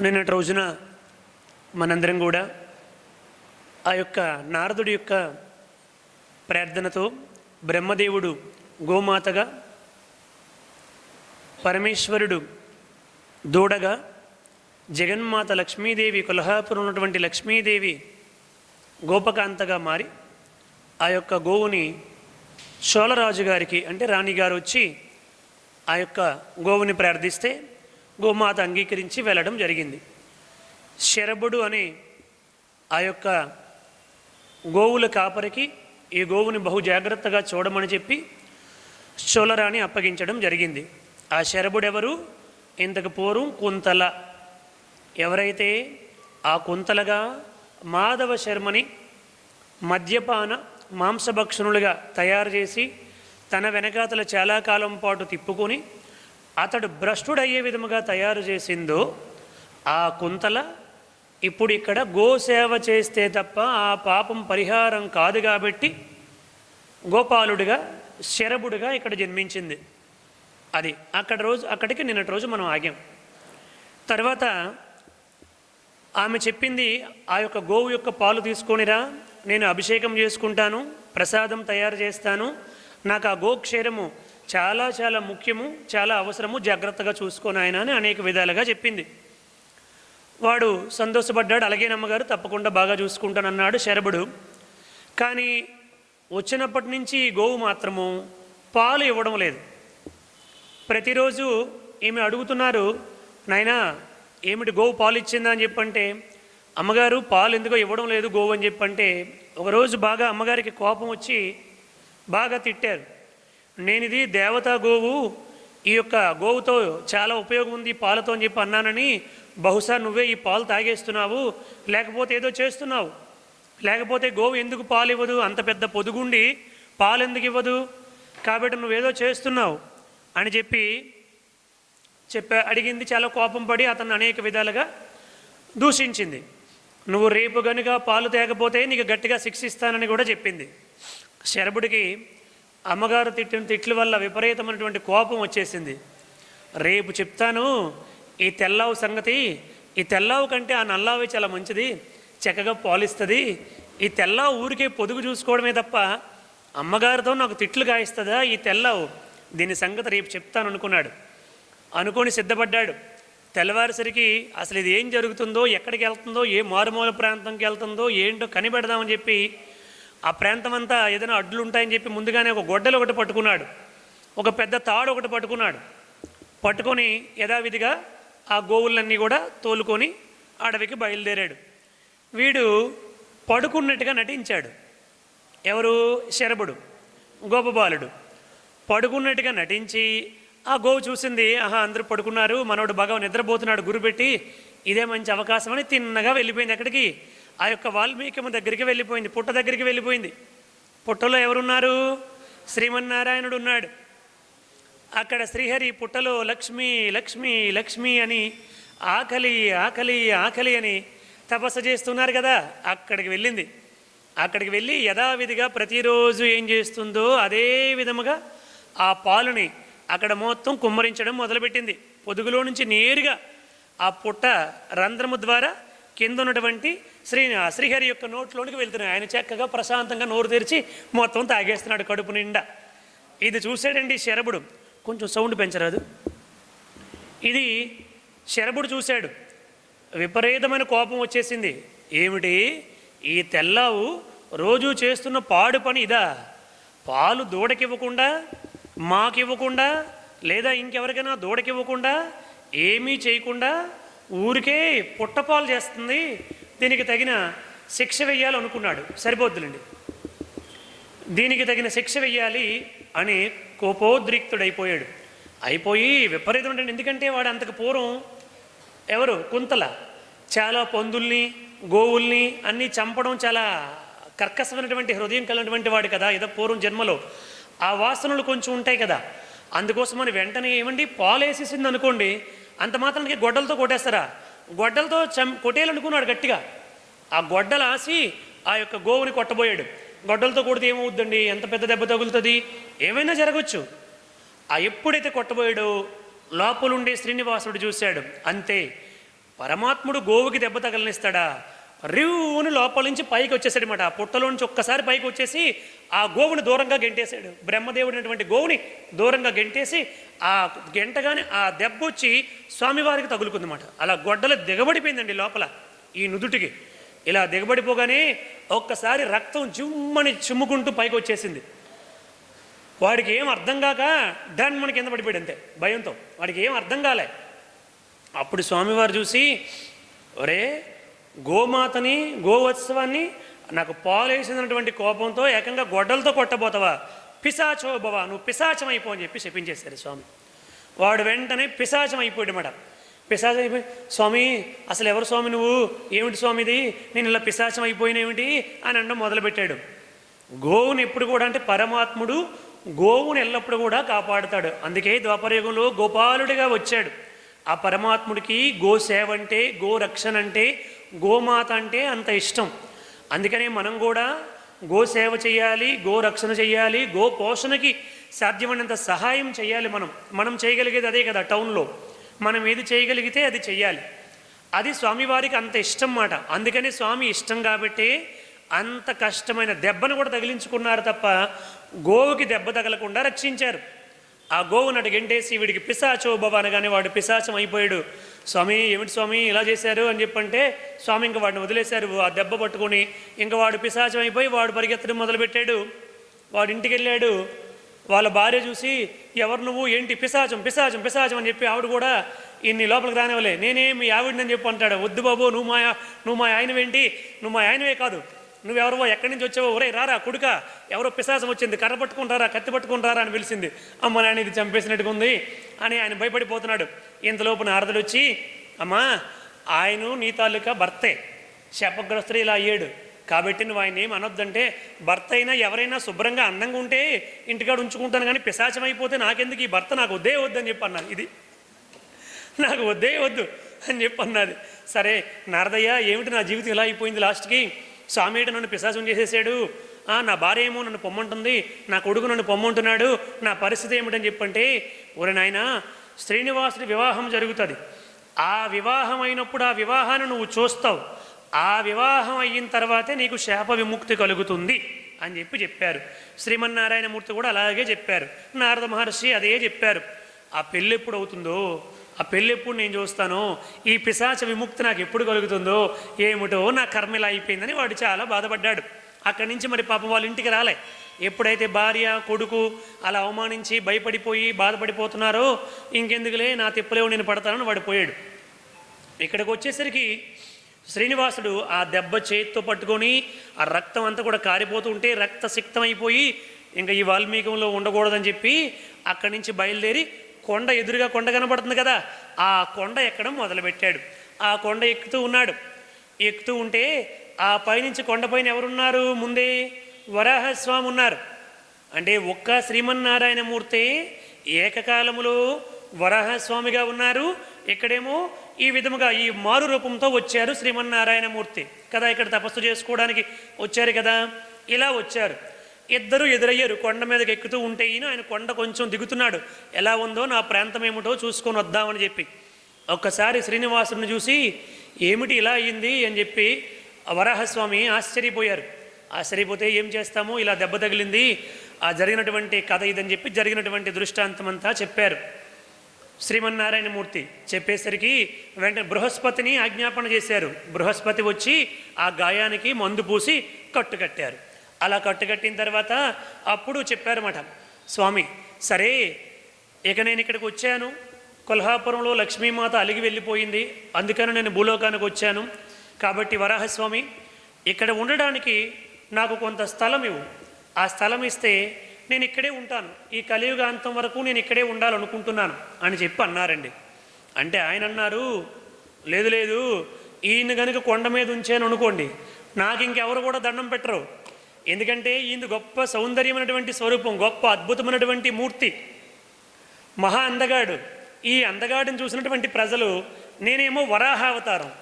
నిన్నటి రోజున మనందరం కూడా ఆ యొక్క నారదుడి యొక్క ప్రార్థనతో బ్రహ్మదేవుడు గోమాతగా, పరమేశ్వరుడు దూడగా, జగన్మాత లక్ష్మీదేవి కొల్హాపురం ఉన్నటువంటి లక్ష్మీదేవి గోపకాంతగా మారి ఆ యొక్క గోవుని చోళరాజు గారికి అంటే రాణిగారు వచ్చి ఆ యొక్క గోవుని ప్రార్థిస్తే గోమాత అంగీకరించి వెళ్ళడం జరిగింది. శరభుడు అనే ఆ యొక్క గోవుల కాపరికి ఈ గోవుని బహు జాగ్రత్తగా చూడమని చెప్పి చోళరాణి అప్పగించడం జరిగింది. ఆ శరభుడెవరు? ఇంతకు పూర్వం కుంతల. ఎవరైతే ఆ కుంతలగా మాధవ శర్మని మద్యపాన మాంసభక్షణులుగా తయారు చేసి తన వెనకాతల చాలా కాలం పాటు తిప్పుకొని అతడు భ్రష్టుడయ్యే విధముగా తయారు చేసిందో ఆ కుంతల ఇప్పుడు ఇక్కడ గోసేవ చేస్తే తప్ప ఆ పాపం పరిహారం కాదు కాబట్టి గోపాలుడిగా శరభుడిగా ఇక్కడ జన్మించింది. అది అక్కడికి నిన్నటి రోజు మనం ఆగాం. తర్వాత ఆమె చెప్పింది, ఆ యొక్క గోవు యొక్క పాలు తీసుకొనిరా, నేను అభిషేకం చేసుకుంటాను, ప్రసాదం తయారు చేస్తాను, నాకు ఆ గోక్షేరము చాలా చాలా ముఖ్యము, చాలా అవసరము, జాగ్రత్తగా చూసుకోను ఆయన అని అనేక విధాలుగా చెప్పింది. వాడు సంతోషపడ్డాడు. అలాగే నమ్మగారు, తప్పకుండా బాగా చూసుకుంటానన్నాడు శరభుడు. కానీ వచ్చినప్పటి నుంచి గోవు మాత్రము పాలు ఇవ్వడం లేదు. ప్రతిరోజు ఈమె అడుగుతున్నారు, నాయనా ఏమిటి గోవు పాలు ఇచ్చిందా అని చెప్పంటే, అమ్మగారు పాలు ఎందుకో ఇవ్వడం లేదు గోవు అని చెప్పంటే, ఒకరోజు బాగా అమ్మగారికి కోపం వచ్చి బాగా తిట్టారు. నేను ఇది దేవతా గోవు, ఈ యొక్క గోవుతో చాలా ఉపయోగం ఉంది పాలతో అని చెప్పి అన్నానని, బహుశా నువ్వే ఈ పాలు తాగేస్తున్నావు, లేకపోతే ఏదో చేస్తున్నావు, లేకపోతే గోవు ఎందుకు పాలు ఇవ్వదు, అంత పెద్ద పొదుగుండి పాలు ఎందుకు ఇవ్వదు, కాబట్టి నువ్వేదో చేస్తున్నావు అని చెప్పి అడిగింది. చాలా కోపం పడి అతన్ని అనేక విధాలుగా దూషించింది. నువ్వు రేపు గనుక పాలు తేకపోతే నీకు గట్టిగా శిక్షిస్తానని కూడా చెప్పింది. శరభుడికి అమ్మగారు తిట్టిన తిట్ల వల్ల విపరీతమైనటువంటి కోపం వచ్చేసింది. రేపు చెప్తాను ఈ తెల్లావు సంగతి, ఈ తెల్లావు కంటే ఆ నల్లావి చాలా మంచిది, చక్కగా పాలిస్తుంది, ఈ తెల్లావు ఊరికే పొదుగు చూసుకోవడమే తప్ప అమ్మగారితో నాకు తిట్లు గాయిస్తుందా ఈ తెల్లావు, దీని సంగతి రేపు చెప్తాను అనుకొని సిద్ధపడ్డాడు. తెల్లవారిసరికి అసలు ఇది ఏం జరుగుతుందో, ఎక్కడికి వెళ్తుందో, ఏ మారుమూల ప్రాంతంకి వెళ్తుందో ఏంటో కనిపెడదామని చెప్పి ఆ ప్రాంతం అంతా ఏదైనా అడ్డులు ఉంటాయని చెప్పి ముందుగానే ఒక గొడ్డలు ఒకటి పట్టుకున్నాడు, ఒక పెద్ద తాడు ఒకటి పట్టుకొని యథావిధిగా ఆ గోవులన్నీ కూడా తోలుకొని అడవికి బయలుదేరాడు. వీడు పడుకున్నట్టుగా నటించాడు. ఎవరు? శరభుడు, గోపబాలుడు పడుకున్నట్టుగా నటించి ఆ గోవు చూసింది, ఆహా అందరూ పడుకున్నారు, మనోడు బాగా నిద్రపోతున్నాడు గురిపెట్టి, ఇదే మంచి అవకాశం అని తిన్నగా వెళ్ళిపోయింది. ఎక్కడికి? ఆ యొక్క వాల్మీకి దగ్గరికి వెళ్ళిపోయింది, పుట్ట దగ్గరికి వెళ్ళిపోయింది. పుట్టలో ఎవరున్నారు? శ్రీమన్నారాయణుడు ఉన్నాడు. అక్కడ శ్రీహరి పుట్టలో లక్ష్మి లక్ష్మి లక్ష్మి అని ఆకలి ఆకలి ఆకలి అని తపస్సు చేస్తున్నారు కదా, అక్కడికి వెళ్ళింది. అక్కడికి వెళ్ళి యథావిధిగా ప్రతిరోజు ఏం చేస్తుందో అదే విధముగా ఆ పాలుని అక్కడ మొత్తం కుమ్మరించడం మొదలుపెట్టింది. పొదుగులో నుంచి నేరుగా ఆ పుట్ట రంధ్రము ద్వారా కింద ఉన్నటువంటి శ్రీహరి యొక్క నోట్లోనికి వెళ్తున్నాయి. ఆయన చక్కగా ప్రశాంతంగా నోరు తెరిచి మొత్తం తాగేస్తున్నాడు కడుపు నిండా. ఇది చూశాడండి శరభుడు. కొంచెం సౌండ్ పెంచరాదు. ఇది శరభుడు చూశాడు. విపరీతమైన కోపం వచ్చేసింది. ఏమిటి ఈ తెల్లావు రోజు చేస్తున్న పాడు పని ఇదా? పాలు దూడకివ్వకుండా, మాకివ్వకుండా, లేదా ఇంకెవరికైనా దూడకివ్వకుండా, ఏమీ చేయకుండా ఊరికే పుట్టపాలు చేస్తుంది, దీనికి తగిన శిక్ష వెయ్యాలనుకున్నాడు. సరిపోద్దులండి, దీనికి తగిన శిక్ష వెయ్యాలి అని కోపోద్రిక్తుడైపోయాడు. అయిపోయి విపరీతం. ఎందుకంటే వాడు అంతకు పూర్వం ఎవరు? కుంతల చాలా పందుల్ని గోవుల్ని అన్నీ చంపడం చాలా కర్కశమైనటువంటి హృదయం కలిగినటువంటి వాడు కదా, ఏదో పూర్వం జన్మలో ఆ వాసనలు కొంచెం ఉంటాయి కదా. అందుకోసమని వెంటనే ఏమండి పాలు వేసేసింది అనుకోండి, అంత మాత్రానికి గొడ్డలతో కొట్టేస్తారా? గొడ్డలతో కొట్టేయాలనుకున్నాడు గట్టిగా. ఆ గొడ్డలు ఆసి ఆ యొక్క గోవుని కొట్టబోయాడు. గొడ్డలతో కొడితే ఏమవుద్దండి? ఎంత పెద్ద దెబ్బ తగులుతుంది, ఏమైనా జరగచ్చు. ఆ ఎప్పుడైతే కొట్టబోయాడో లోపలుండే శ్రీనివాసుడు చూశాడు. అంతే, పరమాత్ముడు గోవుకి దెబ్బ తగలనిస్తాడా? రివ్వుని లోపల నుంచి పైకి వచ్చేసాడనమాట. ఆ పుట్టలో నుంచి ఒక్కసారి పైకి వచ్చేసి ఆ గోవుని దూరంగా గెంటేశాడు. బ్రహ్మదేవుడైనటువంటి గోవుని దూరంగా గెంటేసి ఆ గెంటగానే ఆ దెబ్బ వచ్చి స్వామివారికి తగులుకుందన్నమాట. అలా గొడ్డలు దిగబడిపోయిందండి లోపల ఈ నుదుటికి. ఇలా దిగబడిపోగానే ఒక్కసారి రక్తం జిమ్మని చిమ్ముకుంటూ పైకి వచ్చేసింది. వాడికి ఏం అర్థం కాక డన్ మన కింద పడిపోయాడు అంతే, భయంతో. వాడికి ఏం అర్థం కాలే. అప్పుడు స్వామివారు చూసి, ఒరే గోమాతని గోవత్సవాన్ని నాకు పాలేసినటువంటి కోపంతో ఏకంగా గొడ్డలతో కొట్టబోతావా? పిశాచోభవ, నువ్వు పిశాచం అయిపో అని చెప్పి శపించేశారు స్వామి. వాడు వెంటనే పిశాచం అయిపోయాడు అన్నమాట. పిశాచం అయిపోయి, స్వామి అసలు ఎవరు స్వామి నువ్వు, ఏమిటి స్వామిది, నేను ఇలా పిశాచం అయిపోయినేమిటి అని అనడం మొదలుపెట్టాడు. గోవుని ఎప్పుడు కూడా అంటే పరమాత్ముడు గోవుని ఎల్లప్పుడు కూడా కాపాడుతాడు. అందుకే ద్వాపరయుగంలో గోపాలుడిగా వచ్చాడు. ఆ పరమాత్ముడికి గోసేవ అంటే, గోరక్షణ అంటే, గోమాత అంటే అంత ఇష్టం. అందుకనే మనం కూడా గోసేవ చేయాలి, గోరక్షణ చేయాలి, గో పోషణకి సాధ్యమైనంత సహాయం చేయాలి. మనం చేయగలిగేది అదే కదా. టౌన్లో మనం ఏది చేయగలిగితే అది చెయ్యాలి. అది స్వామివారికి అంత ఇష్టం మాట. అందుకని స్వామి ఇష్టం కాబట్టి అంత కష్టమైన దెబ్బను కూడా తగిలించుకున్నారు తప్ప గోవుకి దెబ్బ తగలకుండా రక్షించారు. ఆ గోవును అటు గెంటేసి వీడికి పిశాచోభవ అనగానే వాడు పిశాచం అయిపోయాడు. స్వామి ఏమిటి స్వామి ఇలా చేశారు అని చెప్పంటే స్వామి ఇంకా వాడిని వదిలేశారు. ఆ దెబ్బ పట్టుకుని ఇంకా వాడు పిశాచం అయిపోయి వాడు పరిగెత్తడం మొదలుపెట్టాడు. వాడు ఇంటికి వెళ్ళాడు. వాళ్ళ భార్య చూసి, ఎవరు నువ్వు, ఏంటి పిశాచం పిశాచం పిశాచం అని చెప్పి ఆవిడ కూడా ఇన్ని లోపలికి రానివ్వలే. నేనే మీ ఆవిడని చెప్పి అంటాడు. వద్దు బాబు, నువ్వు మా ఆయనవేంటి, నువ్వు మా ఆయనవే కాదు, నువ్వెవరో ఎక్కడి నుంచి వచ్చావో, ఒరే రారా కొడుక, ఎవరో పిశాచం వచ్చింది, కర్ర పట్టుకుంటారా కత్తి పట్టుకుంటారా అని పిలిచింది. అమ్మ నాయన ఇది చంపేసినట్టుగా ఉంది అని ఆయన భయపడిపోతున్నాడు. ఇంతలోపు నారదుడు వచ్చి, అమ్మా ఆయన నీ తాలూకా భర్తే, శాపగ్రస్తుడు ఇలా అయ్యాడు కాబట్టి నువ్వు ఆయన ఏం అనొద్దంటే, భర్త అయినా ఎవరైనా శుభ్రంగా అందంగా ఉంటే ఇంటికాడ ఉంచుకుంటాను కానీ పిశాచం అయిపోతే నాకెందుకు, ఈ భర్త నాకు వద్దే వద్దు అని చెప్పి అన్నాను. ఇది నాకు వద్దే వద్దు అని చెప్పి అన్నది. సరే నారదయ్య ఏమిటి నా జీవితం ఇలా అయిపోయింది, లాస్ట్కి స్వామి ఏడు నన్ను పిశాచం చేసేసాడు, నా భార్య ఏమో నన్ను పొమ్మంటుంది, నా కొడుకు నన్ను పొమ్మంటున్నాడు, నా పరిస్థితి ఏమిటని చెప్పంటే, ఒరే నాయన శ్రీనివాసుడి వివాహం జరుగుతుంది. ఆ వివాహం అయినప్పుడు ఆ వివాహాన్ని నువ్వు చూస్తావు. ఆ వివాహం అయిన తర్వాతే నీకు శాప విముక్తి కలుగుతుంది అని చెప్పారు. శ్రీమన్నారాయణమూర్తి కూడా అలాగే చెప్పారు. నారద మహర్షి అదే చెప్పారు. ఆ పెళ్ళి ఎప్పుడు అవుతుందో, ఆ పెళ్ళి ఎప్పుడు నేను చూస్తానో, ఈ పిశాచ విముక్తి నాకు ఎప్పుడు కలుగుతుందో ఏమిటో, నా కర్మ ఇలా అయిపోయిందని వాడు చాలా బాధపడ్డాడు. అక్కడి నుంచి మరి పాపం వాళ్ళ ఇంటికి రాలే. ఎప్పుడైతే భార్య కొడుకు అలా అవమానించి భయపడిపోయి బాధపడిపోతున్నారో, ఇంకెందుకులే నా తిప్పలేవు నేను పడతానని వాడు పోయాడు. ఇక్కడికి వచ్చేసరికి శ్రీనివాసుడు ఆ దెబ్బ చేతితో పట్టుకొని ఆ రక్తం అంతా కూడా కారిపోతూ ఉంటే రక్తసిక్తం అయిపోయి ఇంకా ఈ వాల్మీకంలో ఉండకూడదని చెప్పి అక్కడి నుంచి బయలుదేరి కొండ, ఎదురుగా కొండ కనబడుతుంది కదా, ఆ కొండ ఎక్కడం మొదలుపెట్టాడు. ఆ కొండ ఎక్కుతూ ఉన్నాడు. ఎక్కుతూ ఉంటే ఆ పైనుంచి కొండపైన ఎవరున్నారు, ముందే వరాహస్వామి ఉన్నారు. అంటే ఒక్క శ్రీమన్నారాయణమూర్తి ఏకకాలములో వరాహస్వామిగా ఉన్నారు. ఇక్కడేమో ఈ విధముగా ఈ మారు రూపంతో వచ్చారు శ్రీమన్నారాయణమూర్తి కదా. ఇక్కడ తపస్సు చేసుకోవడానికి వచ్చారు కదా, ఇలా వచ్చారు. ఇద్దరు ఎదురయ్యారు. కొండ మీదకి ఎక్కుతూ ఉంటే ఆయన కొండ కొంచెం దిగుతున్నాడు. ఎలా ఉందో నా ప్రాంతం ఏమిటో చూసుకొని వద్దామని చెప్పి ఒక్కసారి శ్రీనివాసుని చూసి ఏమిటి ఇలా అయ్యింది అని చెప్పి వరాహస్వామి ఆశ్చర్యపోయారు. ఆశ్చర్యపోతే ఏం చేస్తామో, ఇలా దెబ్బ తగిలింది, ఆ జరిగినటువంటి కథ ఇదని చెప్పి జరిగినటువంటి దృష్టాంతమంతా చెప్పారు. శ్రీమన్నారాయణమూర్తి చెప్పేసరికి వెంటనే బృహస్పతిని ఆజ్ఞాపన చేశారు. బృహస్పతి వచ్చి ఆ గాయానికి మందు పూసి కట్టుకట్టారు. అలా కట్టుకట్టిన తర్వాత అప్పుడు చెప్పారన్నమాట, స్వామి సరే ఇక నేను ఇక్కడికి వచ్చాను, కొల్హాపురంలో లక్ష్మీమాత అలిగి వెళ్ళిపోయింది, అందుకని నేను భూలోకానికి వచ్చాను. కాబట్టి వరాహస్వామి ఇక్కడ ఉండడానికి నాకు కొంత స్థలం ఇవ్వు, ఆ స్థలం ఇస్తే నేను ఇక్కడే ఉంటాను, ఈ కలియుగాంతం వరకు నేను ఇక్కడే ఉండాలనుకుంటున్నాను అని చెప్పి అన్నారండి. అంటే ఆయన అన్నారు, లేదు లేదు, ఈయన కనుక కొండ మీద ఉంచాను అనుకోండి, నాకు ఇంకెవరు కూడా దండం పెట్టరు. ఎందుకంటే ఈయన గొప్ప సౌందర్యమైనటువంటి స్వరూపం, గొప్ప అద్భుతమైనటువంటి మూర్తి, మహా అందగాడు. ఈ అందగాడిని చూసినటువంటి ప్రజలు, నేనేమో వరాహ అవతారం,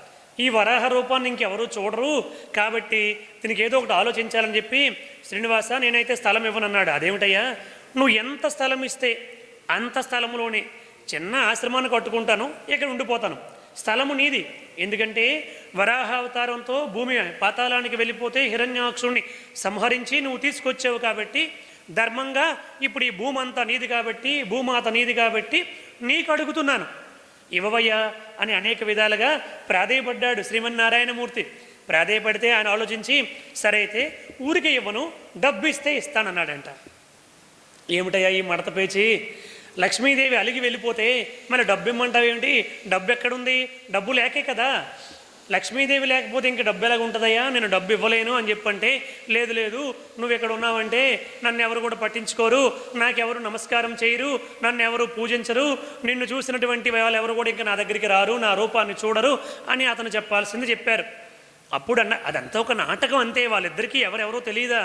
ఈ వరాహ రూపాన్ని ఇంకెవరూ చూడరు, కాబట్టి దీనికి ఏదో ఒకటి ఆలోచించాలని చెప్పి శ్రీనివాస నేనైతే స్థలం ఇవ్వనన్నాడు. అదేమిటయ్యా, నువ్వు ఎంత స్థలం ఇస్తే అంత స్థలంలోనే చిన్న ఆశ్రమాన్ని కట్టుకుంటాను, ఇక్కడ ఉండిపోతాను, స్థలము నీది. ఎందుకంటే వరాహావతారంతో భూమి పాతాళానికి వెళ్ళిపోతే హిరణ్యాక్షుణ్ణి సంహరించి నువ్వు తీసుకొచ్చావు కాబట్టి ధర్మంగా ఇప్పుడు ఈ భూమి అంతా నీది కాబట్టి, భూమాత నీది కాబట్టి నీకు అడుగుతున్నాను, ఇవ్వవయ్యా అని అనేక విధాలుగా ప్రాధేయపడ్డాడు శ్రీమన్నారాయణమూర్తి. ప్రాధేయపడితే ఆయన ఆలోచించి, సరే అయితే ఊరికే ఇవ్వను, డబ్బు ఇస్తే ఇస్తానన్నాడంట. ఏమిటయ్యా ఈ మడత పేచి, లక్ష్మీదేవి అలిగి వెళ్ళిపోతే మన డబ్బు ఇమ్మంటావేమిటి? డబ్బు ఎక్కడుంది? డబ్బు లేకే కదా. లక్ష్మీదేవి లేకపోతే ఇంక డబ్బు ఎలాగ ఉంటుందయ్యా, నేను డబ్బు ఇవ్వలేను అని చెప్పంటే, లేదు లేదు నువ్వు ఎక్కడ ఉన్నావంటే నన్ను ఎవరు కూడా పట్టించుకోరు, నాకెవరు నమస్కారం చేయరు, నన్ను ఎవరు పూజించరు, నిన్ను చూసినటువంటి వాళ్ళు ఎవరు కూడా ఇంకా నా దగ్గరికి రారు, నా రూపాన్ని చూడరు అని అతను చెప్పాల్సింది చెప్పారు. అప్పుడు అదంతా ఒక నాటకం అంతే, వాళ్ళిద్దరికీ ఎవరెవరో తెలియదా,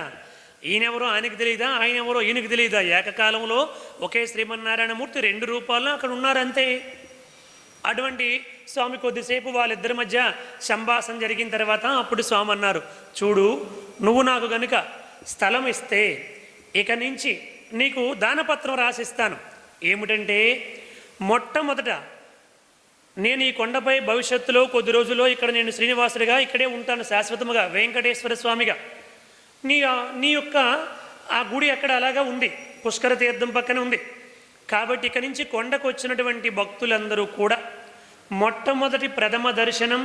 ఈయనెవరో ఆయనకు తెలియదా, ఆయన ఎవరో ఈయనకు తెలియదా, ఏకకాలంలో ఒకే శ్రీమన్నారాయణమూర్తి 2 రూపాల్లో అక్కడ ఉన్నారంతే. అటువంటి స్వామి కొద్దిసేపు వాళ్ళిద్దరి మధ్య సంభాషణ జరిగిన తర్వాత అప్పుడు స్వామి అన్నారు, చూడు నువ్వు నాకు గనుక స్థలం ఇస్తే ఇక నుంచి నీకు దానపత్రం రాసిస్తాను. ఏమిటంటే మొట్టమొదట నేను ఈ కొండపై భవిష్యత్తులో కొద్ది రోజుల్లో ఇక్కడ నేను శ్రీనివాసుడిగా ఇక్కడే ఉంటాను శాశ్వతముగా, వెంకటేశ్వర స్వామిగా. నీ యొక్క ఆ గుడి అక్కడ అలాగా ఉంది, పుష్కర తీర్థం పక్కన ఉంది. కాబట్టి ఇక నుంచి కొండకు వచ్చినటువంటి భక్తులందరూ కూడా మొట్టమొదటి ప్రథమ దర్శనం,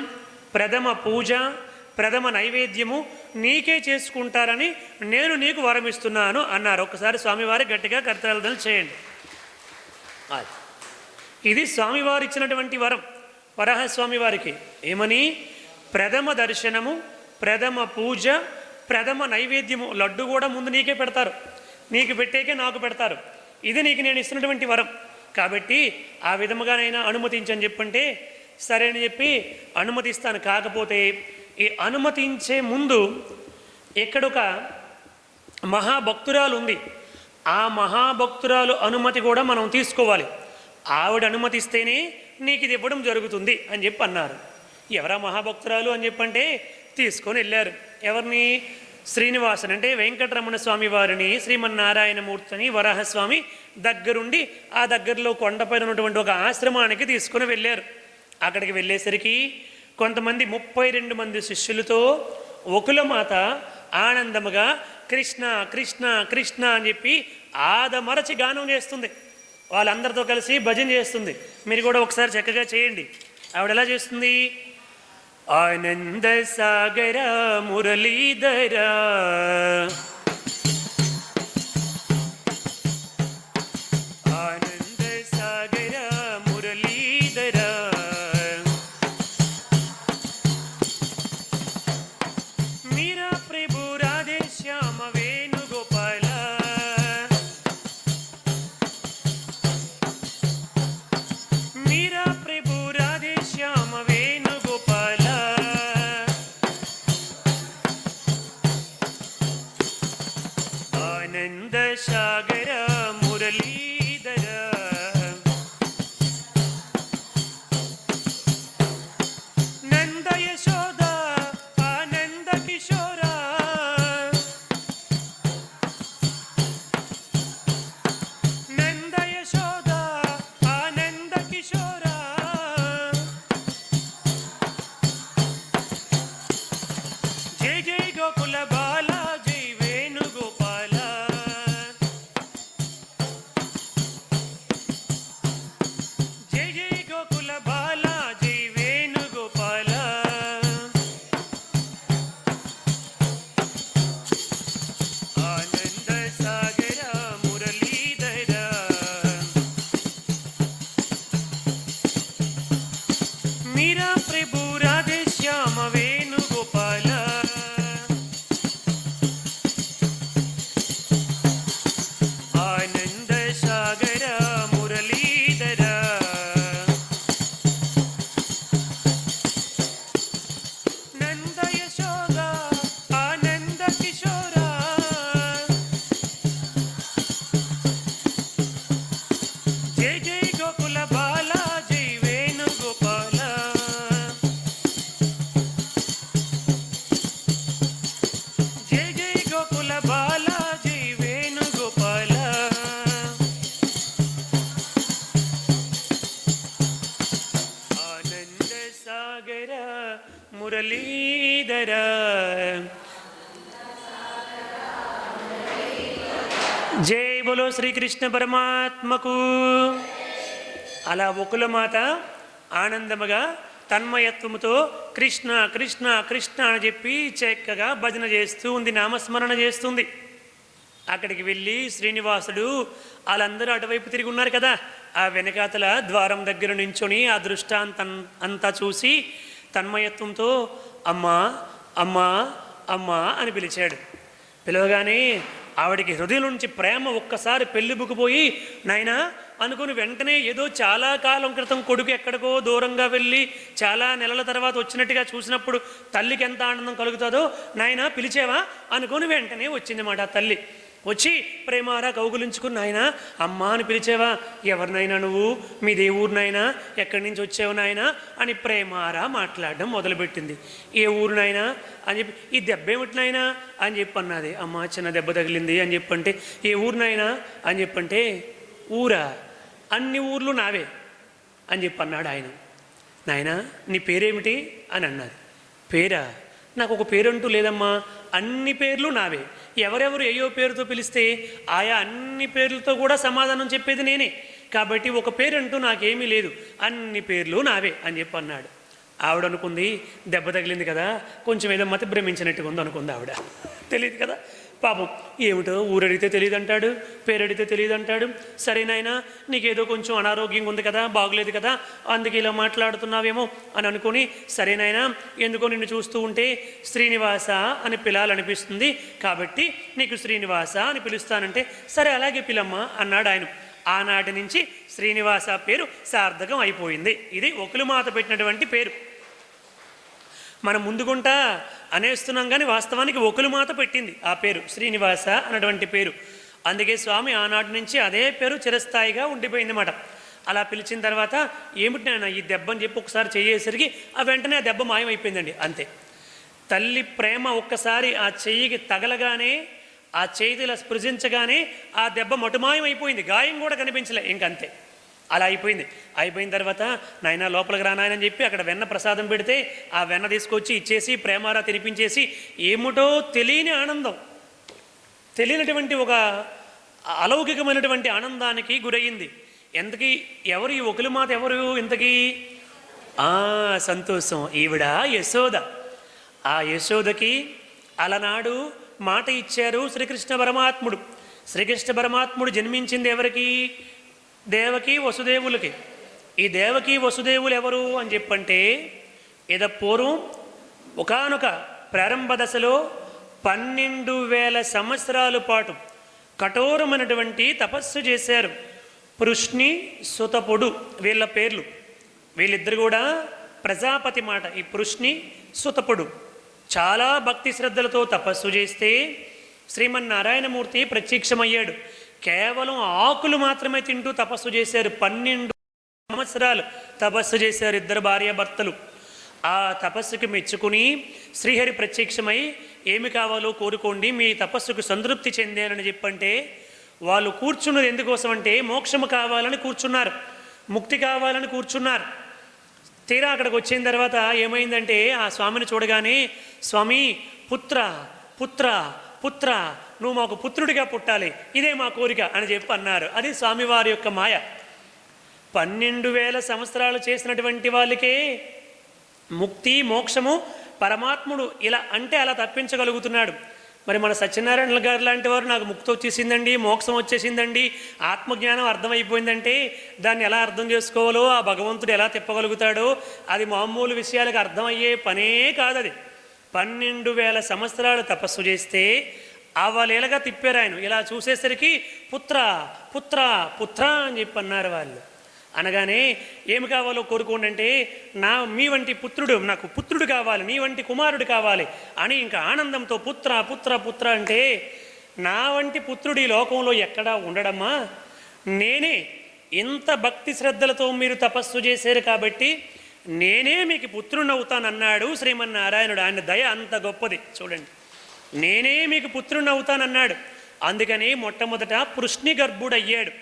ప్రథమ పూజ, ప్రథమ నైవేద్యము నీకే చేసుకుంటారని నేను నీకు వరమిస్తున్నాను అన్నారు. ఒకసారి స్వామివారి గట్టిగా కర్తవ్యాలను చేయండి. ఇది స్వామివారు ఇచ్చినటువంటి వరం వరాహస్వామి వారికి. ఏమని? ప్రథమ దర్శనము, ప్రథమ పూజ, ప్రథమ నైవేద్యము. లడ్డు కూడా ముందు నీకే పెడతారు, నీకు పెట్టేకే నాకు పెడతారు. ఇది నీకు నేను ఇస్తున్నటువంటి వరం కాబట్టి ఆ విధముగానైనా అనుమతించని చెప్పంటే సరే అని చెప్పి అనుమతిస్తాను. కాకపోతే ఈ అనుమతించే ముందు ఎక్కడొక మహాభక్తురాలు ఉంది, ఆ మహాభక్తురాలు అనుమతి కూడా మనం తీసుకోవాలి. ఆవిడ అనుమతిస్తేనే నీకు ఇది ఇవ్వడం జరుగుతుంది అని చెప్పి అన్నారు. ఎవరా మహాభక్తురాలు అని చెప్పంటే తీసుకొని వెళ్ళారు. ఎవరిని? శ్రీనివాసుని అంటే వెంకటరమణ స్వామి వారిని, శ్రీమన్నారాయణమూర్తిని, వరాహస్వామి దగ్గరుండి ఆ దగ్గరలో కొండపైన ఉన్నటువంటి ఒక ఆశ్రమానికి తీసుకుని వెళ్ళారు. అక్కడికి వెళ్ళేసరికి కొంతమంది 32 మంది శిష్యులతో ఒకులమాత ఆనందముగా కృష్ణ కృష్ణ కృష్ణ అని చెప్పి ఆదమరచి గానం చేస్తుంది. వాళ్ళందరితో కలిసి భజన చేస్తుంది. మీరు కూడా ఒకసారి చక్కగా చేయండి. ఆవిడ ఎలా చేస్తుంది? ఆనంద సాగర మురళీధర, ఆనంద సాగర మురళీధర, మీరా ప్రభు రాధే శ్యామ వేణుగోపాల, మీరా ప్రభు రాధే శ్యామ వేణుగోపాల, ఆనంద సాగర మురళీధర, నంద యశోద ఆనంద కిశోర, నంద యశోద ఆనంద కిశోర, జై జై గోకుల బాల, జై వేణుగోపాల, సాగరా. జై బోలో శ్రీకృష్ణ పరమాత్మకు. అలా వకులమాత ఆనందముగా తన్మయత్వముతో కృష్ణ కృష్ణ కృష్ణ అని చెప్పి చక్కగా భజన చేస్తూ ఉంది, నామస్మరణ చేస్తుంది. అక్కడికి వెళ్ళి శ్రీనివాసుడు వాళ్ళందరూ అటువైపు తిరిగి ఉన్నారు కదా, ఆ వెనకాతల ద్వారం దగ్గర నుంచొని ఆ దృష్టాంతం అంతా చూసి తన్మయత్వంతో అమ్మా అమ్మా అమ్మా అని పిలిచాడు. పిలవగానే ఆవిడికి హృదయం నుంచి ప్రేమ ఒక్కసారి పెళ్ళిబుకుపోయి నాయనా అనుకుని వెంటనే ఏదో చాలా కాలం క్రితం కొడుకు ఎక్కడికో దూరంగా వెళ్ళి చాలా నెలల తర్వాత వచ్చినట్టుగా చూసినప్పుడు తల్లికి ఎంత ఆనందం కలుగుతుందో నాయనా పిలిచేవా అనుకుని వెంటనే వచ్చిందన్నమాట. ఆ తల్లి వచ్చి ప్రేమారా కౌగులించుకుని నాయనా అమ్మా అని పిలిచేవా, ఎవరినైనా నువ్వు, మీ దేవుడినైనా, ఎక్కడి నుంచి వచ్చావు నాయనా అని ప్రేమారా మాట్లాడడం మొదలుపెట్టింది. ఏ ఊరినైనా అని చెప్పి, ఈ దెబ్బ ఏమిటినైనా అని చెప్పి అన్నది. అమ్మ చిన్న దెబ్బ తగిలింది అని చెప్పంటే, ఏ ఊరినైనా అని చెప్పంటే, ఊరా అన్ని ఊర్లు నావే అని చెప్పి అన్నాడు ఆయన. నాయనా నీ పేరేమిటి అని అన్నది. పేరా, నాకు ఒక పేరంటూ లేదమ్మా, అన్ని పేర్లు నావే. ఎవరెవరు ఏయో పేరుతో పిలిస్తే ఆయా అన్ని పేర్లతో కూడా సమాధానం చెప్పేది నేనే, కాబట్టి ఒక పేరంటూ నాకేమీ లేదు, అన్ని పేర్లు నావే అని చెప్పి అన్నాడు. ఆవిడ అనుకుంది దెబ్బ తగిలింది కదా, కొంచెం ఏదో మతి భ్రమించినట్టుగా ఉంది అనుకుంది ఆవిడ. తెలియదు కదా పాపం, ఏమిటో ఊరడితే తెలియదు అంటాడు, పేరడితే తెలియదు అంటాడు. సరేనైనా నీకేదో కొంచెం అనారోగ్యంగా ఉంది కదా, బాగులేదు కదా, అందుకే ఇలా మాట్లాడుతున్నావేమో అని అనుకుని, సరేనైనా ఎందుకో నిన్ను చూస్తూ ఉంటే శ్రీనివాస అని పిలాలనిపిస్తుంది, కాబట్టి నీకు శ్రీనివాస అని పిలుస్తానంటే సరే అలాగే పిలమ్మా అన్నాడు ఆయన. ఆనాటి నుంచి శ్రీనివాస పేరు సార్థకం అయిపోయింది. ఇది వకులమాత పెట్టినటువంటి పేరు. మనం ముందుకుంటా అనేస్తున్నాం కానీ వాస్తవానికి వకులమాత పెట్టింది ఆ పేరు, శ్రీనివాస అన్నటువంటి పేరు. అందుకే స్వామి ఆనాటి నుంచి అదే పేరు చిరస్థాయిగా ఉండిపోయిందన్నమాట. అలా పిలిచిన తర్వాత ఏమిటి నాయన ఈ దెబ్బ అని చెప్పి ఒకసారి చేయేసరికి ఆ వెంటనే ఆ దెబ్బ మాయమైపోయిందండి, అంతే. తల్లి ప్రేమ ఒక్కసారి ఆ చెయ్యికి తగలగానే, ఆ చేతిలా స్పృశించగానే ఆ దెబ్బ మటుమాయమైపోయింది, గాయం కూడా కనిపించలే, ఇంకంతే. అలా అయిపోయింది. అయిపోయిన తర్వాత నాయన లోపలికి రానాయనని చెప్పి అక్కడ వెన్న ప్రసాదం పెడితే ఆ వెన్న తీసుకొచ్చి ఇచ్చేసి ప్రేమారా తినిపించేసి ఏమిటో తెలియని ఆనందం, తెలియనటువంటి ఒక అలౌకికమైనటువంటి ఆనందానికి గురయ్యింది. ఎంతకీ ఎవరు ఈ వకులమాత, ఎవరు ఇంతకీ? సంతోషం, ఈవిడ యశోద. ఆ యశోదకి అలనాడు మాట ఇచ్చారు శ్రీకృష్ణ పరమాత్ముడు. శ్రీకృష్ణ పరమాత్ముడు జన్మించింది ఎవరికి? దేవకి వసుదేవులకి. ఈ దేవకి వసుదేవులు ఎవరు అని చెప్పంటే, ఇద పూర్వం ఒకానొక ప్రారంభ దశలో 12,000 సంవత్సరాల పాటు కఠోరమైనటువంటి తపస్సు చేశారు. పృష్ణి సుతపుడు వీళ్ళ పేర్లు. వీళ్ళిద్దరు కూడా ప్రజాపతి మాట. ఈ పృష్ణి సుతపుడు చాలా భక్తి శ్రద్ధలతో తపస్సు చేస్తే శ్రీమన్నారాయణమూర్తి ప్రత్యక్షమయ్యాడు. కేవలం ఆకులు మాత్రమే తింటూ తపస్సు చేశారు. 12 సంవత్సరాలు తపస్సు చేశారు ఇద్దరు భార్యాభర్తలు. ఆ తపస్సుకి మెచ్చుకుని శ్రీహరి ప్రత్యక్షమై ఏమి కావాలో కోరుకోండి, మీ తపస్సుకు సంతృప్తి చెందానని చెప్పంటే, వాళ్ళు కూర్చున్నది ఎందుకోసం అంటే మోక్షము కావాలని కూర్చున్నారు, ముక్తి కావాలని కూర్చున్నారు. తీరా అక్కడికి వచ్చిన తర్వాత ఏమైందంటే ఆ స్వామిని చూడగానే, స్వామి పుత్ర పుత్ర పుత్ర నువ్వు మాకు పుత్రుడిగా పుట్టాలి, ఇదే మా కోరిక అని చెప్పి అన్నారు. అది స్వామివారి యొక్క మాయ. 12,000 సంవత్సరాలు చేసినటువంటి వాళ్ళకే ముక్తి మోక్షము పరమాత్ముడు ఇలా అంటే అలా తప్పించగలుగుతున్నాడు. మరి మన సత్యనారాయణ గారు లాంటి వారు నాకు ముక్తి వచ్చేసిందండి, మోక్షం వచ్చేసిందండి, ఆత్మజ్ఞానం అర్థమైపోయిందంటే దాన్ని ఎలా అర్థం చేసుకోవాలో, ఆ భగవంతుడు ఎలా తిప్పగలుగుతాడో అది మామూలు విషయాలకు అర్థమయ్యే పనే కాదది. 12,000 సంవత్సరాలు తపస్సు చేస్తే అవలేలగా తిప్పారు ఆయన. ఇలా చూసేసరికి పుత్ర పుత్ర పుత్ర అని చెప్పి అన్నారు వాళ్ళు. అనగానే ఏమి కావాలో కోరుకోండి అంటే, మీ వంటి పుత్రుడు, నాకు పుత్రుడు కావాలి, నీ వంటి కుమారుడు కావాలి అని ఇంకా ఆనందంతో పుత్ర పుత్ర పుత్ర అంటే, నా వంటి పుత్రుడు ఈ లోకంలో ఎక్కడా ఉండడమ్మా, నేనే ఇంత భక్తి శ్రద్ధలతో మీరు తపస్సు చేశారు కాబట్టి నేనే మీకు పుత్రుని అవుతానన్నాడు శ్రీమన్నారాయణుడు. ఆయన దయ అంత గొప్పది చూడండి. నేనే మీకు పుత్రుని అవుతానన్నాడు. అందుకని మొట్టమొదట పృష్ణి గర్భుడయ్యాడు.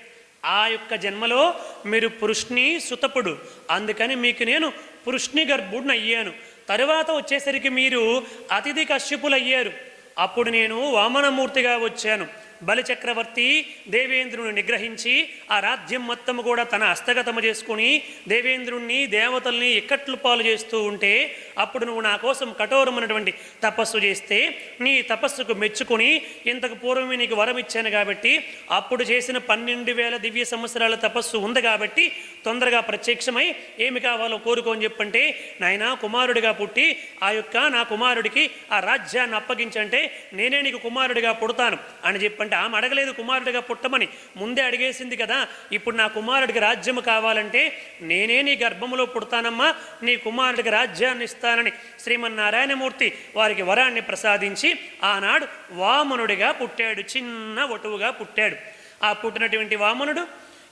ఆ యొక్క జన్మలో మీరు పృష్ణి సుతపుడు, అందుకని మీకు నేను పృష్ణి గర్భుడిని అయ్యాను. తరువాత వచ్చేసరికి మీరు అతిథి కశ్యపులయ్యారు. అప్పుడు నేను వామనమూర్తిగా వచ్చాను. బలిచక్రవర్తి దేవేంద్రుని నిగ్రహించి ఆ రాజ్యం మొత్తం కూడా తన హస్తగతము చేసుకుని దేవేంద్రుణ్ణి దేవతల్ని ఇక్కట్లు పాలు చేస్తూ ఉంటే అప్పుడు నువ్వు నా కోసం కఠోరమైనటువంటి తపస్సు చేస్తే నీ తపస్సుకు మెచ్చుకొని ఇంతకు పూర్వమే నీకు వరం ఇచ్చాను కాబట్టి అప్పుడు చేసిన 12,000 దివ్య సంవత్సరాల తపస్సు ఉంది కాబట్టి తొందరగా ప్రత్యక్షమై ఏమి కావాలో కోరుకోని చెప్పంటే నాయనా కుమారుడిగా పుట్టి నా కుమారుడికి ఆ రాజ్యాన్ని అప్పగించంటే నేనే నీకు కుమారుడిగా పుడతాను అని చెప్పంటే ఆమె అడగలేదు కుమారుడిగా పుట్టమని, ముందే అడిగేసింది కదా. ఇప్పుడు నా కుమారుడికి రాజ్యము కావాలంటే నేనే నీ గర్భములో పుడతానమ్మా, నీ కుమారుడికి రాజ్యాన్ని ఇస్తానని శ్రీమన్నారాయణమూర్తి వారికి వరాన్ని ప్రసాదించి ఆనాడు వామనుడిగా పుట్టాడు. చిన్న వటువుగా పుట్టాడు. ఆ పుట్టినటువంటి వామనుడు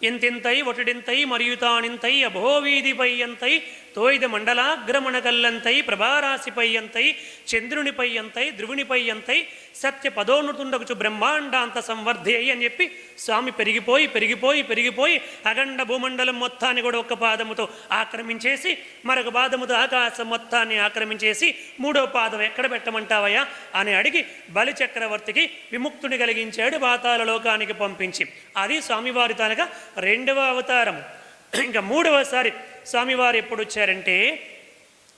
ఇంతింతై ఒటిడింతై మరియు తానింతై అభోవీధిపై అంతై తోయిద మండలాగ్రమణ కల్లంతై ప్రభారాశిపై అంతై చంద్రునిపై అంతై ధ్రువునిపై అంతై సత్య పదోన్నతుండకుచు బ్రహ్మాండాంత సంవర్ధి అయి అని చెప్పి స్వామి పెరిగిపోయి పెరిగిపోయి పెరిగిపోయి అఖండ భూమండలం మొత్తాన్ని కూడా ఒక పాదముతో ఆక్రమించేసి మరొక పాదముతో ఆకాశం మొత్తాన్ని ఆక్రమించేసి మూడో పాదం ఎక్కడ పెట్టమంటావయ్యా అని అడిగి బలిచక్రవర్తికి విముక్తుని కలిగించాడు, పాతాళ లోకానికి పంపించి. అది స్వామివారి తనక 2వ అవతారము. ఇంకా 3వసారి స్వామివారు ఎప్పుడు వచ్చారంటే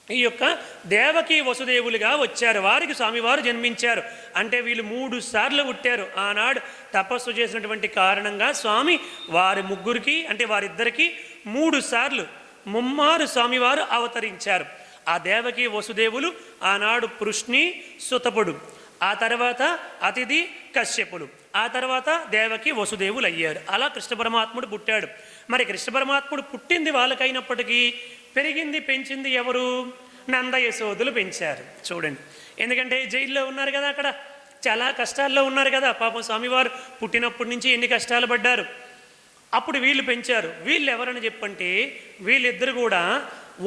ఈ యొక్క దేవకీ వసుదేవులుగా వచ్చారు. వారికి స్వామివారు జన్మించారు. అంటే వీళ్ళు 3 సార్లు పుట్టారు. ఆనాడు తపస్సు చేసినటువంటి కారణంగా స్వామి వారి ముగ్గురికి అంటే వారిద్దరికీ 3 సార్లు ముమ్మారు స్వామివారు అవతరించారు. ఆ దేవకీ వసుదేవులు ఆనాడు పృష్ణి సుతపుడు, ఆ తర్వాత అతిథి కశ్యపులు, ఆ తర్వాత దేవకి వసుదేవులు అయ్యారు. అలా కృష్ణ పరమాత్ముడు పుట్టాడు. మరి కృష్ణ పరమాత్ముడు పుట్టింది వాళ్ళకైనప్పటికీ పెరిగింది పెంచింది ఎవరు? నంద యశోదులు పెంచారు. చూడండి, ఎందుకంటే జైల్లో ఉన్నారు కదా, అక్కడ చాలా కష్టాల్లో ఉన్నారు కదా. పాపం స్వామివారు పుట్టినప్పటి నుంచి ఎన్ని కష్టాలు పడ్డారు. అప్పుడు వీళ్ళు పెంచారు. వీళ్ళు ఎవరని చెప్పంటే వీళ్ళిద్దరు కూడా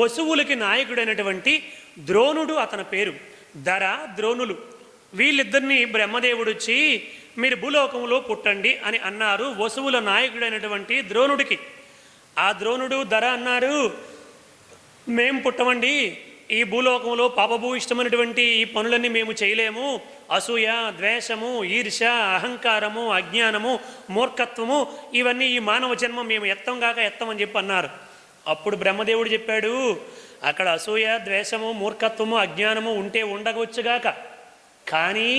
వసువులకి నాయకుడైనటువంటి ద్రోణుడు, అతని పేరు ధర, ద్రోణులు. వీళ్ళిద్దరిని బ్రహ్మదేవుడు వచ్చి మీరు భూలోకంలో పుట్టండి అని అన్నారు వసువుల నాయకుడైనటువంటి ద్రోణుడికి. ఆ ద్రోణుడు ధర అన్నారు, మేము పుట్టమండి, ఈ భూలోకంలో పాపభూయిష్టమైనటువంటి ఈ పనులన్నీ మేము చేయలేము. అసూయ, ద్వేషము, ఈర్ష, అహంకారము, అజ్ఞానము, మూర్ఖత్వము ఇవన్నీ ఈ మానవ జన్మ మేము ఎత్తం కాక ఎత్తమని చెప్పి అన్నారు. అప్పుడు బ్రహ్మదేవుడు చెప్పాడు, అక్కడ అసూయ, ద్వేషము, మూర్ఖత్వము, అజ్ఞానము ఉంటే ఉండవచ్చుగాక, కానీ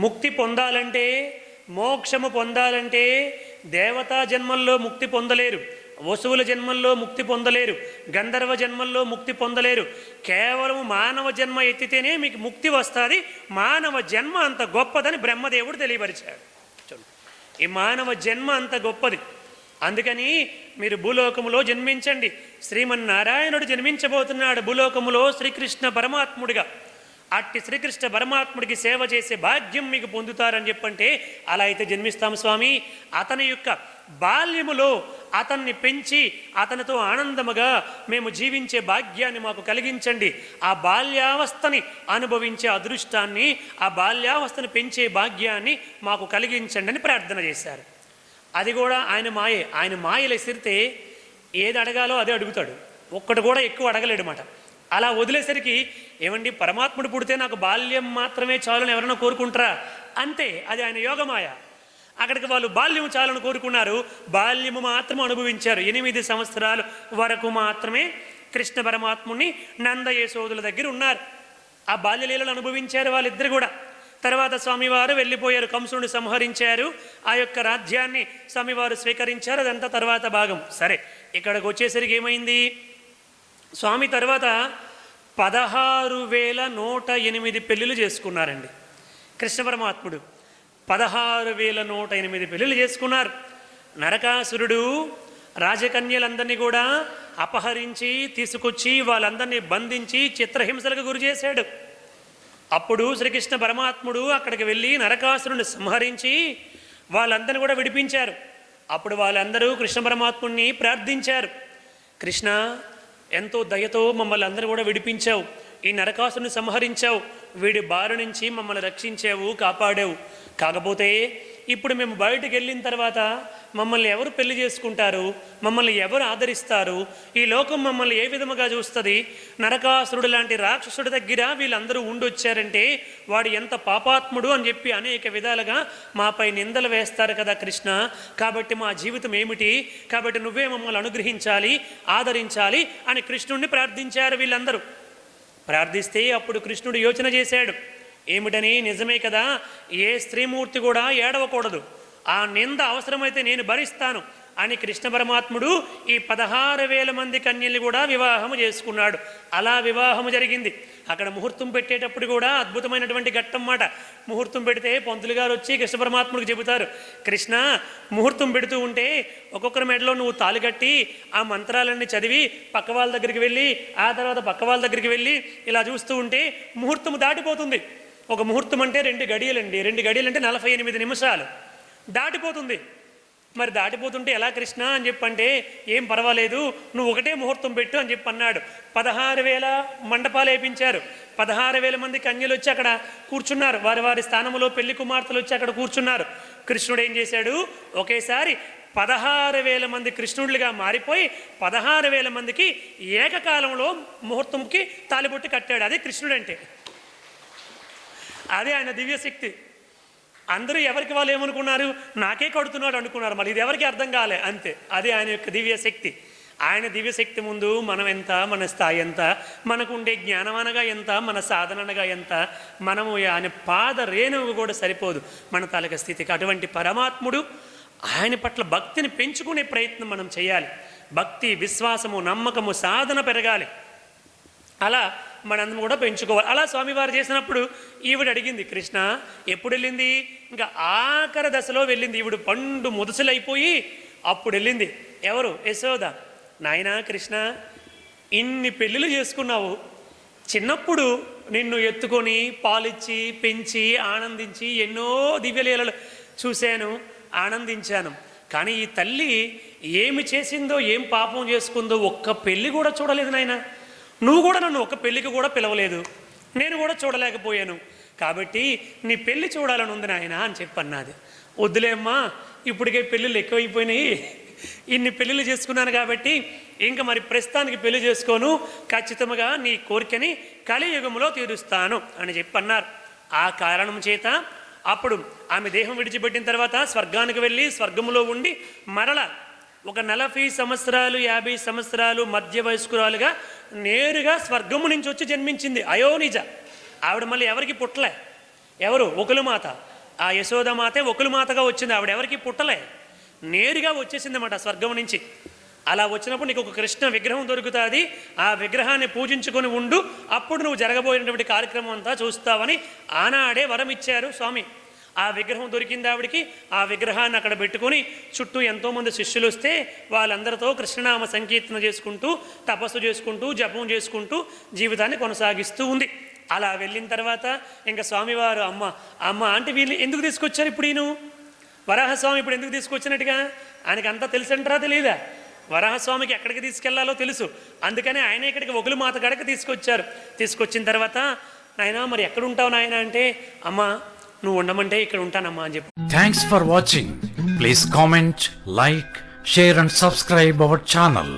ముక్తి పొందాలంటే, మోక్షము పొందాలంటే దేవతా జన్మల్లో ముక్తి పొందలేరు, వసువుల జన్మల్లో ముక్తి పొందలేరు, గంధర్వ జన్మల్లో ముక్తి పొందలేరు. కేవలం మానవ జన్మ ఎత్తితేనే మీకు ముక్తి వస్తుంది. మానవ జన్మ అంత గొప్పదని బ్రహ్మదేవుడు తెలియపరిచాడు. ఈ మానవ జన్మ అంత గొప్పది. అందుకని మీరు భూలోకములో జన్మించండి. శ్రీమన్నారాయణుడు జన్మించబోతున్నాడు భూలోకములో శ్రీకృష్ణ పరమాత్ముడిగా. అట్టి శ్రీకృష్ణ పరమాత్ముడికి సేవ చేసే భాగ్యం మీకు పొందుతారని చెప్పంటే అలా అయితే జన్మిస్తాం స్వామి. అతని యొక్క బాల్యములో అతన్ని పెంచి అతనితో ఆనందముగా మేము జీవించే భాగ్యాన్ని మాకు కలిగించండి. ఆ బాల్యావస్థని అనుభవించే అదృష్టాన్ని, ఆ బాల్యావస్థని పెంచే భాగ్యాన్ని మాకు కలిగించండి అని ప్రార్థన చేశారు. అది కూడా ఆయన మాయే. ఆయన మాయలు ఎసిరితే ఏది అడగాలో అదే అడుగుతాడు, ఒక్కటి కూడా ఎక్కువ అడగలేడమాట. అలా వదిలేసరికి ఏమండి పరమాత్ముడు పుడితే నాకు బాల్యం మాత్రమే చాలని ఎవరైనా కోరుకుంటారా? అంతే, అది ఆయన యోగమాయ. అక్కడికి వాళ్ళు బాల్యం చాలని కోరుకున్నారు, బాల్యము మాత్రం అనుభవించారు. 8 సంవత్సరాల వరకు మాత్రమే కృష్ణ పరమాత్ముని నంద యశోదుల దగ్గర ఉన్నారు. ఆ బాల్యలీలలు అనుభవించారు వాళ్ళిద్దరు కూడా. తర్వాత స్వామివారు వెళ్ళిపోయారు, కంసుని సంహరించారు, ఆ యొక్క రాజ్యాన్ని స్వామివారు స్వీకరించారు. అదంతా తర్వాత భాగం. సరే, ఇక్కడికి వచ్చేసరికి ఏమైంది? స్వామి తర్వాత 16,108 పెళ్ళిళ్ళు చేసుకున్నారండి కృష్ణ పరమాత్ముడు. 16,108 పెళ్ళిళ్ళు చేసుకున్నారు. నరకాసురుడు రాజకన్యలందరినీ కూడా అపహరించి తీసుకొచ్చి వాళ్ళందరినీ బంధించి చిత్రహింసలకు గురి చేశాడు. అప్పుడు శ్రీకృష్ణ పరమాత్ముడు అక్కడికి వెళ్ళి నరకాసురుని సంహరించి వాళ్ళందరినీ కూడా విడిపించారు. అప్పుడు వాళ్ళందరూ కృష్ణ పరమాత్ముడిని ప్రార్థించారు, కృష్ణ ఎంతో దయతో మమ్మల్ని అందరూ కూడా విడిపించావు, ఈ నరకాసురుని సంహరించావు, వీడి బారి నుంచి మమ్మల్ని రక్షించావు, కాపాడావు. కాకపోతే ఇప్పుడు మేము బయటకు వెళ్ళిన తర్వాత మమ్మల్ని ఎవరు పెళ్లి చేసుకుంటారు, మమ్మల్ని ఎవరు ఆదరిస్తారు, ఈ లోకం మమ్మల్ని ఏ విధముగా చూస్తుంది, నరకాసురుడు లాంటి రాక్షసుడి దగ్గర వీళ్ళందరూ ఉండొచ్చారంటే వాడు ఎంత పాపాత్ముడు అని చెప్పి అనేక విధాలుగా మాపై నిందలు వేస్తారు కదా కృష్ణ. కాబట్టి మా జీవితం ఏమిటి, కాబట్టి నువ్వే మమ్మల్ని అనుగ్రహించాలి, ఆదరించాలి అని కృష్ణుడిని ప్రార్థించారు వీళ్ళందరూ. ప్రార్థిస్తే అప్పుడు కృష్ణుడు యోచన చేశాడు. ఏమిటని? నిజమే కదా, ఏ స్త్రీమూర్తి కూడా ఏడవకూడదు, ఆ నింద అవసరమైతే నేను భరిస్తాను అని కృష్ణ పరమాత్ముడు ఈ 16,000 మంది కన్యల్ని కూడా వివాహము చేసుకున్నాడు. అలా వివాహము జరిగింది. అక్కడ ముహూర్తం పెట్టేటప్పుడు కూడా అద్భుతమైనటువంటి ఘట్టం మాట. ముహూర్తం పెడితే పంతులు గారు వచ్చి కృష్ణ పరమాత్ముడికి చెబుతారు, కృష్ణ ముహూర్తం పెడుతూ ఉంటే ఒక్కొక్కరి మెడలో నువ్వు తాళి కట్టి ఆ మంత్రాలన్నీ చదివి పక్క వాళ్ళ దగ్గరికి వెళ్ళి ఆ తర్వాత పక్క వాళ్ళ దగ్గరికి వెళ్ళి ఇలా చూస్తూ ఉంటే ముహూర్తం దాటిపోతుంది. ఒక ముహూర్తం అంటే 2 గడియలండి, 2 గడియలు అంటే 48 నిమిషాలు దాటిపోతుంది. మరి దాటిపోతుంటే ఎలా కృష్ణ అని చెప్పంటే, ఏం పర్వాలేదు నువ్వు ఒకటే ముహూర్తం పెట్టు అని చెప్పి అన్నాడు. 16,000 మండపాలు వేయించారు. 16,000 మంది కన్యలు వచ్చి అక్కడ కూర్చున్నారు. వారి వారి స్థానంలో పెళ్లి కుమార్తెలు వచ్చి అక్కడ కూర్చున్నారు. కృష్ణుడు ఏం చేశాడు, ఒకేసారి 16,000 మంది కృష్ణుడిగా మారిపోయి 16,000 మందికి ఏకకాలంలో ముహూర్తంకి తాలిబొట్టి కట్టాడు. అదే కృష్ణుడు అంటే, అదే ఆయన దివ్యశక్తి. అందరూ ఎవరికి వాళ్ళు ఏమనుకున్నారు, నాకే కడుతున్నాడు అనుకున్నారు. మళ్ళీ ఇది ఎవరికి అర్థం కాలే, అంతే. అదే ఆయన యొక్క దివ్యశక్తి. ఆయన దివ్యశక్తి ముందు మనం ఎంత, మన స్థాయి ఎంత, మనకు ఉండే జ్ఞానం అనగా ఎంత, మన సాధన అనగా ఎంత, మనము ఆయన పాద రేణువు కూడా సరిపోదు మన తాలూక స్థితికి. అటువంటి పరమాత్ముడు, ఆయన పట్ల భక్తిని పెంచుకునే ప్రయత్నం మనం చేయాలి. భక్తి, విశ్వాసము, నమ్మకము, సాధన పెరగాలి. అలా మనందరం కూడా పెంచుకోవాలి. అలా స్వామివారు చేసినప్పుడు ఈవిడ అడిగింది, కృష్ణ ఎప్పుడు వెళ్ళింది? ఇంకా ఆఖరి దశలో వెళ్ళింది. ఈవిడ పండు ముదుసులైపోయి అప్పుడు వెళ్ళింది. ఎవరు? యశోద. నాయనా కృష్ణ, ఇన్ని పెళ్ళిళ్ళు చేసుకున్నావు, చిన్నప్పుడు నిన్ను ఎత్తుకొని పాలిచ్చి పెంచి ఆనందించి ఎన్నో దివ్యలీలలు చూశాను, ఆనందించాను. కానీ ఈ తల్లి ఏమి చేసిందో, ఏం పాపం చేసుకుందో ఒక్క పెళ్ళి కూడా చూడలేదు నాయన. నువ్వు కూడా నన్ను ఒక పెళ్ళికి కూడా పిలవలేదు, నేను కూడా చూడలేకపోయాను. కాబట్టి నీ పెళ్ళి చూడాలని ఉంది నాయన అని చెప్పన్నది. వద్దులేమ్మా, ఇప్పటికే పెళ్ళిళ్ళు ఎక్కువైపోయినాయి, ఇన్ని పెళ్ళిళ్ళు చేసుకున్నాను కాబట్టి ఇంకా మరి ప్రస్తుతానికి పెళ్లి చేసుకోను, ఖచ్చితంగా నీ కోరికని కలియుగంలో తీరుస్తాను అని చెప్పన్నారు. ఆ కారణం చేత అప్పుడు ఆమె దేహం విడిచిపెట్టిన తర్వాత స్వర్గానికి వెళ్ళి స్వర్గంలో ఉండి మరల ఒక 40 సంవత్సరాలు 50 సంవత్సరాలు మధ్య వయస్కురాలుగా నేరుగా స్వర్గము నుంచి వచ్చి జన్మించింది అయోనిజ. ఆవిడ మళ్ళీ ఎవరికి పుట్టలే. ఎవరు? ఒకులమాత. ఆ యశోదమాతే ఒకులమాతగా వచ్చింది. ఆవిడ ఎవరికి పుట్టలే, నేరుగా వచ్చేసింది అన్నమాట స్వర్గం నుంచి. అలా వచ్చినప్పుడు నీకు ఒక కృష్ణ విగ్రహం దొరుకుతుంది, ఆ విగ్రహాన్ని పూజించుకొని ఉండు, అప్పుడు నువ్వు జరగబోయినటువంటి కార్యక్రమం అంతా చూస్తావని ఆనాడే వరం ఇచ్చారు స్వామి. ఆ విగ్రహం దొరికింది ఆవిడికి. ఆ విగ్రహాన్ని అక్కడ పెట్టుకొని చుట్టూ ఎంతోమంది శిష్యులు వస్తే వాళ్ళందరితో కృష్ణనామ సంకీర్తన చేసుకుంటూ, తపస్సు చేసుకుంటూ, జపం చేసుకుంటూ జీవితాన్ని కొనసాగిస్తూ ఉంది. అలా వెళ్ళిన తర్వాత ఇంకా స్వామివారు అమ్మ అంటే వీళ్ళు ఎందుకు తీసుకొచ్చారు ఇప్పుడు? ఈయన వరాహస్వామి ఇప్పుడు ఎందుకు తీసుకొచ్చినట్టుగా ఆయనకి అంతా తెలుసంటారా తెలియదా? వరాహస్వామికి ఎక్కడికి తీసుకెళ్లాలో తెలుసు, అందుకని ఆయన ఇక్కడికి ఒకులమాత గడక తీసుకొచ్చారు. తీసుకొచ్చిన తర్వాత నాయన మరి ఎక్కడ ఉంటావు నాయన అంటే, అమ్మ నువ్వు ఉండమంటే ఇక్కడ ఉంటానమ్మా అని చెప్పి. Thanks for watching. Please comment, like, share and subscribe our channel.